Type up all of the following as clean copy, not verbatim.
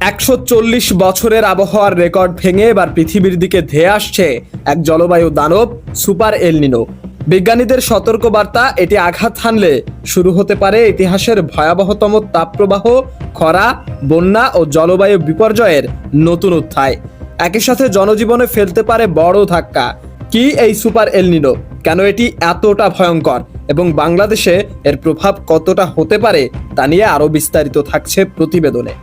১৪০ বছরের আবহাওয়ার রেকর্ড ভেঙে এবার পৃথিবীর দিকে ধেয়ে আসছে এক জলবায়ু দানব সুপার এল নিনো। বিজ্ঞানীদের সতর্কবার্তা, এটি আঘাত হানলে শুরু হতে পারে ইতিহাসের ভয়াবহতম তাপপ্রবাহ, খরা, বন্যা ও জলবায়ু বিপর্যয়ের নতুন অধ্যায়। একই সাথে জনজীবনে ফেলতে পারে বড় ধাক্কা। কি এই সুপার এল নিনো, কেন এটি এতটা ভয়ঙ্কর এবং বাংলাদেশে এর প্রভাব কতটা হতে পারে তা নিয়ে আরও বিস্তারিত থাকছে প্রতিবেদনে।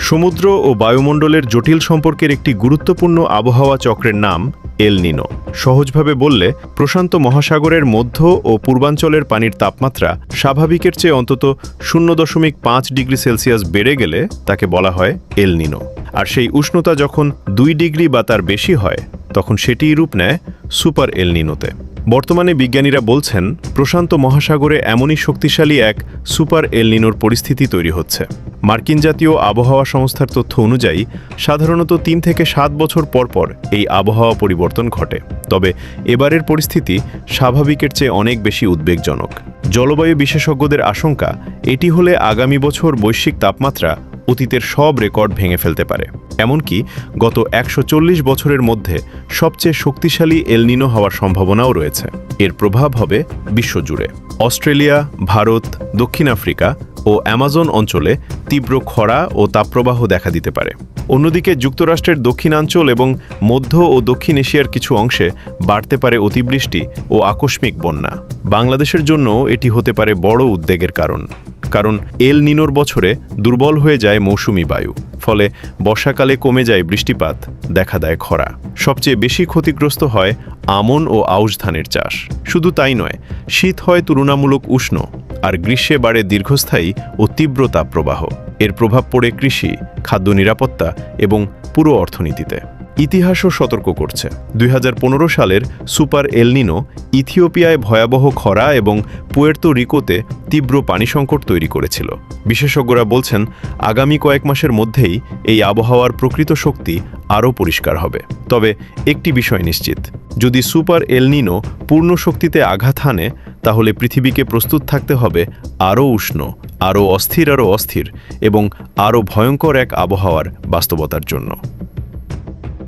সমুদ্র ও বায়ুমণ্ডলের জটিল সম্পর্কের একটি গুরুত্বপূর্ণ আবহাওয়া চক্রের নাম এল নিনো। সহজভাবে বললে, প্রশান্ত মহাসাগরের মধ্য ও পূর্বাঞ্চলের পানির তাপমাত্রা স্বাভাবিকের চেয়ে অন্তত 0.5 ডিগ্রি সেলসিয়াস বেড়ে গেলে তাকে বলা হয় এল নিনো। আর সেই উষ্ণতা যখন 2 ডিগ্রি বা তার বেশি হয়, তখন সেটিই রূপ নেয় সুপার এল নিনোতে। বর্তমানে বিজ্ঞানীরা বলছেন, প্রশান্ত মহাসাগরে এমনই শক্তিশালী এক সুপার এল নিনোর পরিস্থিতি তৈরি হচ্ছে। মার্কিন জাতীয় আবহাওয়া সংস্থার তথ্য অনুযায়ী সাধারণত 3 থেকে 7 বছর পর পর এই আবহাওয়া পরিবর্তন ঘটে। তবে এবারের পরিস্থিতি স্বাভাবিকের চেয়ে অনেক বেশি উদ্বেগজনক। জলবায়ু বিশেষজ্ঞদের আশঙ্কা, এটি হলে আগামী বছর বৈশ্বিক তাপমাত্রা অতীতের সব রেকর্ড ভেঙে ফেলতে পারে। এমনকি গত 140 বছরের মধ্যে সবচেয়ে শক্তিশালী এল নিনো হওয়ার সম্ভাবনাও রয়েছে। এর প্রভাব হবে বিশ্বজুড়ে। অস্ট্রেলিয়া, ভারত, দক্ষিণ আফ্রিকা ও অ্যামাজন অঞ্চলে তীব্র খরা ও তাপপ্রবাহ দেখা দিতে পারে। অন্যদিকে যুক্তরাষ্ট্রের দক্ষিণাঞ্চল এবং মধ্য ও দক্ষিণ এশিয়ার কিছু অংশে বাড়তে পারে অতিবৃষ্টি ও আকস্মিক বন্যা। বাংলাদেশের জন্য এটি হতে পারে বড় উদ্বেগের কারণ এল নিনোর বছরে দুর্বল হয়ে যায় মৌসুমি বায়ু, ফলে বর্ষাকালে কমে যায় বৃষ্টিপাত, দেখা দেয় খরা। সবচেয়ে বেশি ক্ষতিগ্রস্ত হয় আমন ও আউশ ধানের চাষ। শুধু তাই নয়, শীত হয় তুলনামূলক উষ্ণ, আর গ্রীষ্মে বাড়ে দীর্ঘস্থায়ী ও তীব্র তাপপ্রবাহ। এর প্রভাব পড়ে কৃষি, খাদ্য নিরাপত্তা এবং পুরো অর্থনীতিতে। ইতিহাসও সতর্ক করছে। 2015 সালের সুপার এল নিনো ইথিওপিয়ায় ভয়াবহ খরা এবং পুয়ের্তো রিকোতে তীব্র পানি সংকট তৈরি করেছিল। বিশেষজ্ঞরা বলছেন, আগামী কয়েক মাসের মধ্যেই এই আবহাওয়ার প্রকৃত শক্তি আরও পরিষ্কার হবে। তবে একটি বিষয় নিশ্চিত, যদি সুপার এল নিনো পূর্ণ শক্তিতে আঘাত হানে, তাহলে পৃথিবীকে প্রস্তুত থাকতে হবে আরও উষ্ণ, আরও অস্থির এবং আরও ভয়ঙ্কর এক আবহাওয়ার বাস্তবতার জন্য।